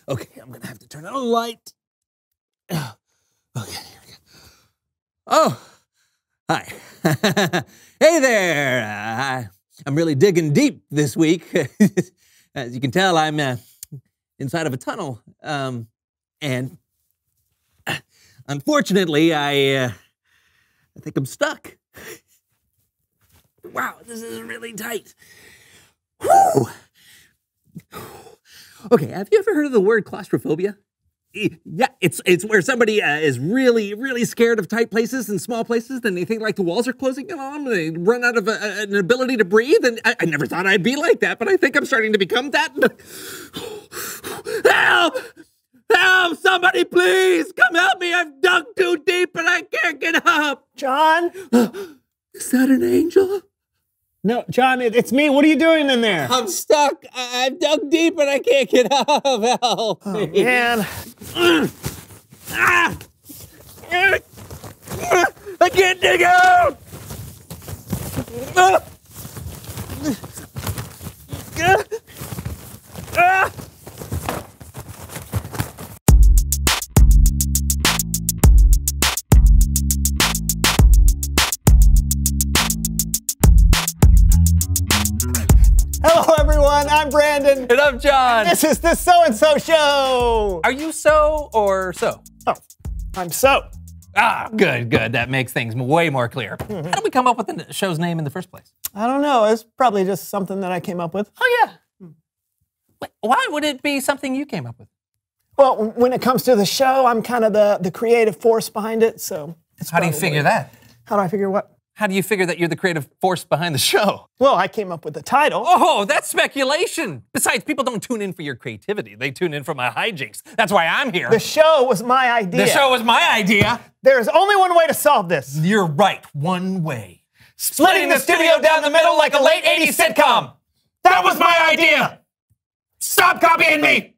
Okay, I'm gonna have to turn on a light. Okay, here we go. Oh, hi. Hey there. I'm really digging deep this week. As you can tell, I'm inside of a tunnel. And unfortunately, I think I'm stuck. Wow, this is really tight. Whew. Okay, have you ever heard of the word claustrophobia? Yeah, it's where somebody is really scared of tight places and small places, and they think like the walls are closing in on them, and they run out of an ability to breathe, and I never thought I'd be like that, but I think I'm starting to become that. Help! Help! Somebody please! Come help me! I've dug too deep and I can't get up! John? Is that an angel? No, John, it's me. What are you doing in there? I'm stuck. I've dug deep and I can't get up. Help! Oh, man. I can't dig out! Hello, everyone. I'm Brandon. And I'm John. This is the So-and-So Show. Are you so or so? Oh, I'm so. Ah, good. That makes things way more clear. How did we come up with the show's name in the first place? I don't know. It's probably just something that I came up with. Oh, yeah. Wait, why would it be something you came up with? Well, when it comes to the show, I'm kind of the creative force behind it, so. How do you figure that? How do I figure what? How do you figure that you're the creative force behind the show? Well, I came up with the title. Oh, that's speculation. Besides, people don't tune in for your creativity. They tune in for my hijinks. That's why I'm here. The show was my idea. The show was my idea. There is only one way to solve this. You're right. One way. Splitting the studio down the middle like a late 80s sitcom. That was my idea. Stop copying me.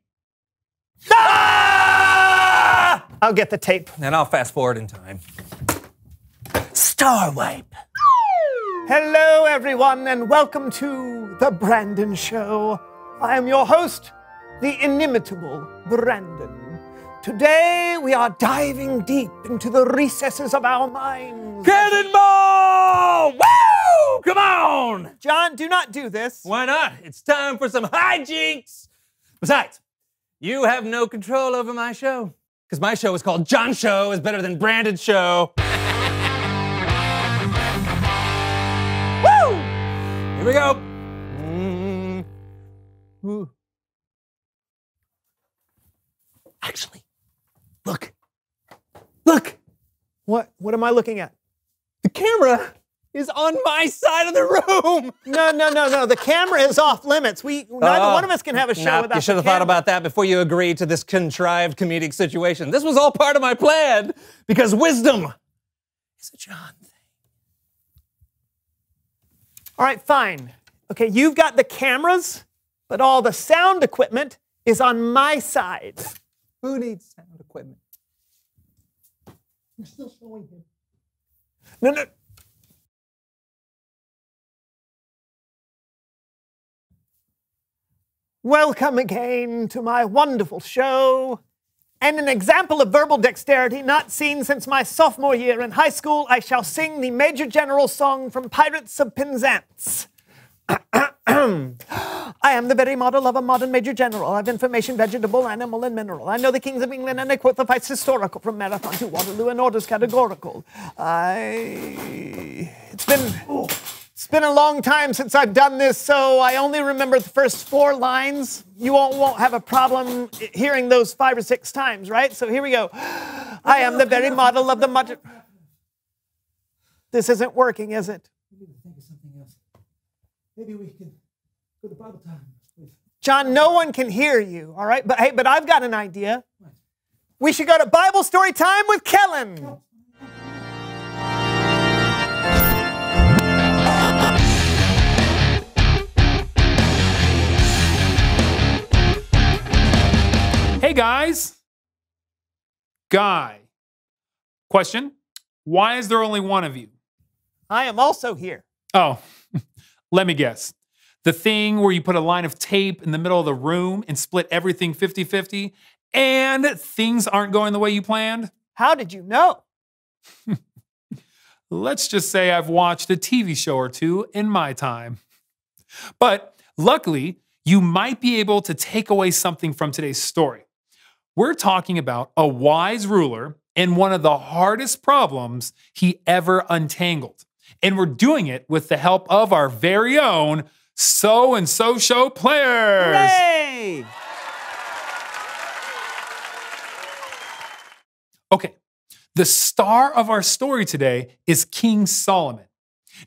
Ah! I'll get the tape. And I'll fast forward in time. Star Wipe. Hello, everyone, and welcome to The Brandon Show. I am your host, the inimitable Brandon. Today, we are diving deep into the recesses of our minds. Cannonball! Woo! Come on! John, do not do this. Why not? It's time for some hijinks. Besides, you have no control over my show. Because my show is called John Show is better than Brandon's show. Woo! Here we go. Actually, look. Look. What am I looking at? The camera is on my side of the room. No. The camera is off limits. Neither one of us can have a show without You should have thought about that before you agreed to this contrived comedic situation. This was all part of my plan because wisdom is a John thing. All right, fine. Okay, you've got the cameras, but all the sound equipment is on my side. Who needs sound equipment? You're still showing him. No. Welcome again to my wonderful show. And an example of verbal dexterity not seen since my sophomore year in high school, I shall sing the Major General song from Pirates of Penzance. I am the very model of a modern Major General. I've information, vegetable, animal, and mineral. I know the kings of England, and I quote the fights historical from Marathon to Waterloo and orders categorical. It's been a long time since I've done this, so I only remember the first 4 lines. You won't have a problem hearing those 5 or 6 times, right? So here we go. I am the very model of the modern... This isn't working, is it? We need to think of something else. Maybe we can go to Bible time. John, no one can hear you, all right? But hey, I've got an idea. We should go to Bible story time with Kellen. Hey guys. Guy. Question. Why is there only one of you? I am also here. Oh, let me guess. The thing where you put a line of tape in the middle of the room and split everything 50-50, and things aren't going the way you planned? How did you know? Let's just say I've watched a TV show or two in my time. But luckily, you might be able to take away something from today's story. We're talking about a wise ruler and one of the hardest problems he ever untangled. And we're doing it with the help of our very own So-and-So Show players. Hooray! Okay, the star of our story today is King Solomon.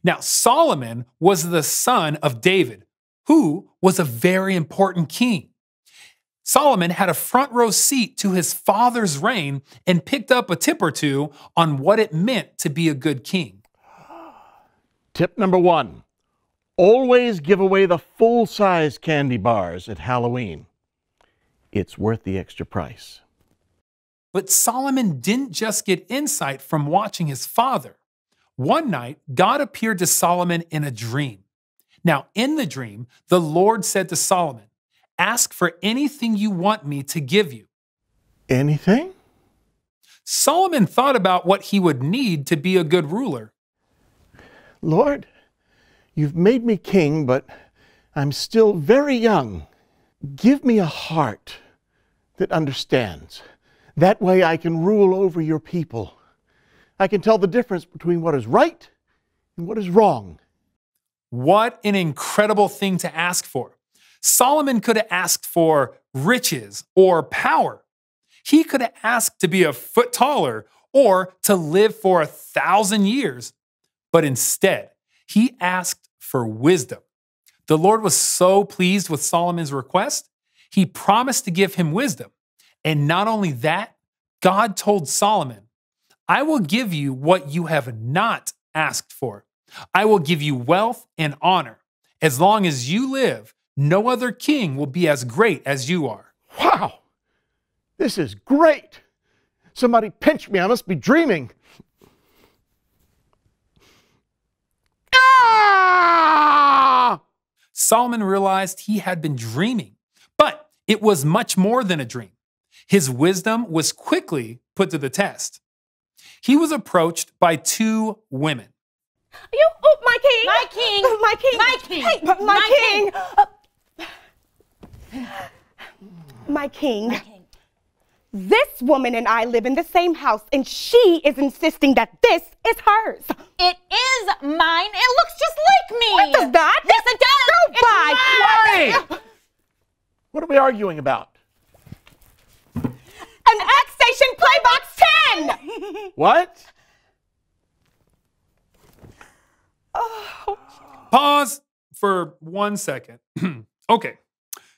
Now, Solomon was the son of David, who was a very important king. Solomon had a front row seat to his father's reign and picked up a tip or two on what it meant to be a good king. Tip number 1, always give away the full-size candy bars at Halloween. It's worth the extra price. But Solomon didn't just get insight from watching his father. One night, God appeared to Solomon in a dream. Now, in the dream, the Lord said to Solomon, "Ask for anything you want me to give you." Anything? Solomon thought about what he would need to be a good ruler. Lord, you've made me king, but I'm still very young. Give me a heart that understands. That way I can rule over your people. I can tell the difference between what is right and what is wrong. What an incredible thing to ask for. Solomon could have asked for riches or power. He could have asked to be a foot taller or to live for 1,000 years. But instead, he asked for wisdom. The Lord was so pleased with Solomon's request, he promised to give him wisdom. And not only that, God told Solomon, "I will give you what you have not asked for. I will give you wealth and honor. As long as you live, no other king will be as great as you are." Wow, this is great. Somebody pinch me, I must be dreaming. Ah! Solomon realized he had been dreaming, but it was much more than a dream. His wisdom was quickly put to the test. He was approached by 2 women. Oh, my king! My king! My king! My king! Hey, my king! My king. This woman and I live in the same house, and she is insisting that this is hers. It is mine. It looks just like me. It does not. Yes, it does. Go It's by. mine. What are we arguing about? An X Station Playbox 10! What? Pause for 1 second. Okay,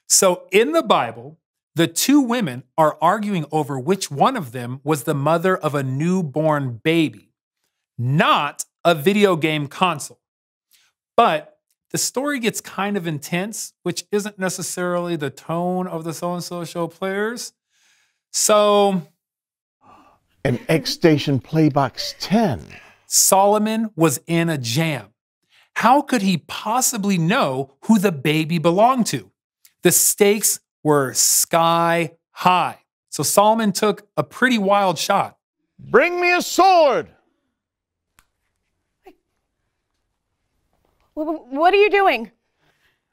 so in the Bible, the 2 women are arguing over which one of them was the mother of a newborn baby, not a video game console. But the story gets kind of intense, which isn't necessarily the tone of the So-and-So Show players. So An X-Station Playbox 10. Solomon was in a jam. How could he possibly know who the baby belonged to? The stakes were sky high. So Solomon took a pretty wild shot. Bring me a sword! What are you doing?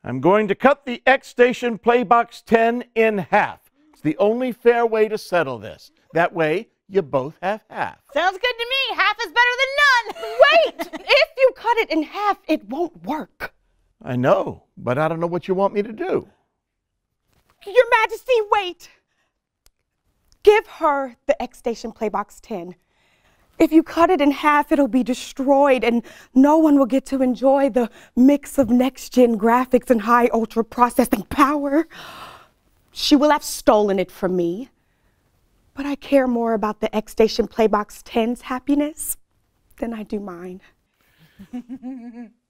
I'm going to cut the X-Station Playbox 10 in half. It's the only fair way to settle this. That way, you both have half. Sounds good to me. Half is better than none. Wait! If you cut it in half, it won't work. I know, but I don't know what you want me to do. Your Majesty, wait. Give her the X-Station Playbox 10. If you cut it in half, it'll be destroyed and no one will get to enjoy the mix of next-gen graphics and high ultra processing power. She will have stolen it from me. But I care more about the X-Station Playbox 10's happiness than I do mine.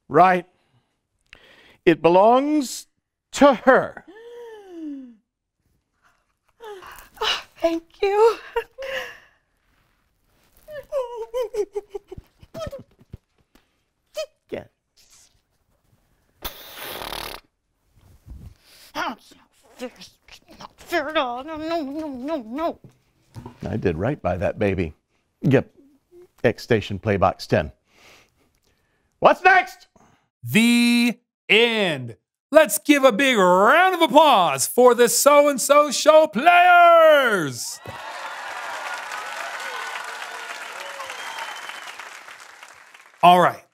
Right. It belongs to her. Oh, thank you. Yeah. That's not fair at all. No, no, no, no, no. I did right by that baby. Yep. X Station Playbox 10. What's next? The end. Let's give a big round of applause for the So-and-So Show players. All right,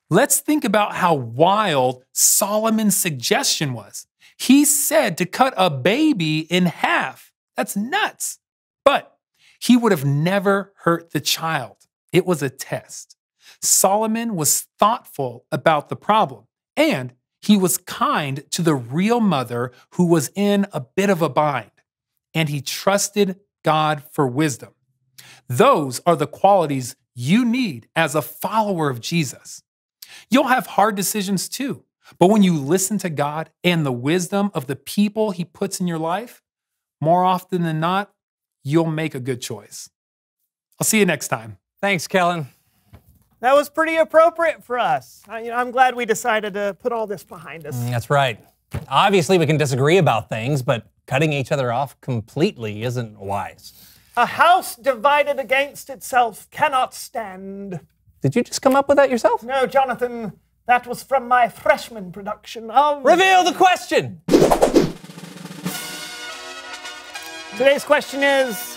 let's think about how wild Solomon's suggestion was. He said to cut a baby in half. That's nuts. But he would have never hurt the child. It was a test. Solomon was thoughtful about the problem, and he was kind to the real mother who was in a bit of a bind, and he trusted God for wisdom. Those are the qualities you need as a follower of Jesus. You'll have hard decisions too, but when you listen to God and the wisdom of the people he puts in your life, more often than not, you'll make a good choice. I'll see you next time. Thanks, Kellen. That was pretty appropriate for us. I'm glad we decided to put all this behind us. That's right. Obviously, we can disagree about things, but cutting each other off completely isn't wise. A house divided against itself cannot stand. Did you just come up with that yourself? No, Jonathan, that was from my freshman production of... Reveal the question! Today's question is,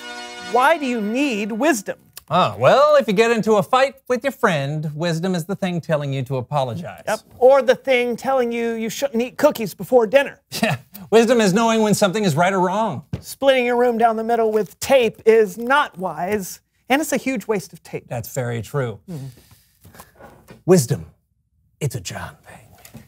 why do you need wisdom? Oh, well, if you get into a fight with your friend, wisdom is the thing telling you to apologize. Yep. Or the thing telling you you shouldn't eat cookies before dinner. Yeah. Wisdom is knowing when something is right or wrong. Splitting your room down the middle with tape is not wise, and it's a huge waste of tape. That's very true. Wisdom, it's a John thing.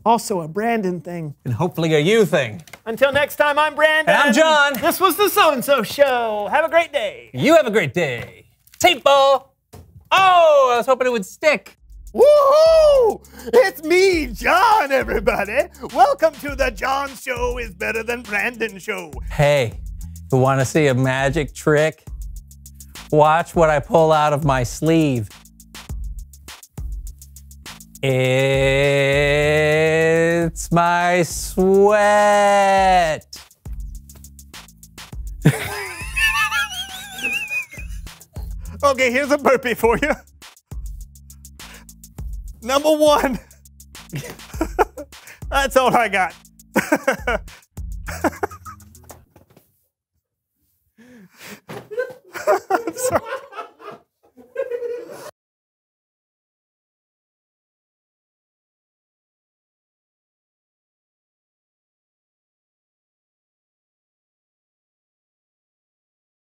Also a Brandon thing. And hopefully a you thing. Until next time, I'm Brandon. And I'm John. This was the So-and-So Show. Have a great day. You have a great day. Tape ball. Oh, I was hoping it would stick. Woohoo! It's me, John, everybody. Welcome to the John Show is Better Than Brandon Show. Hey, you want to see a magic trick? Watch what I pull out of my sleeve. It's my sweat. Okay, here's a burpee for you. Number one. That's all I got.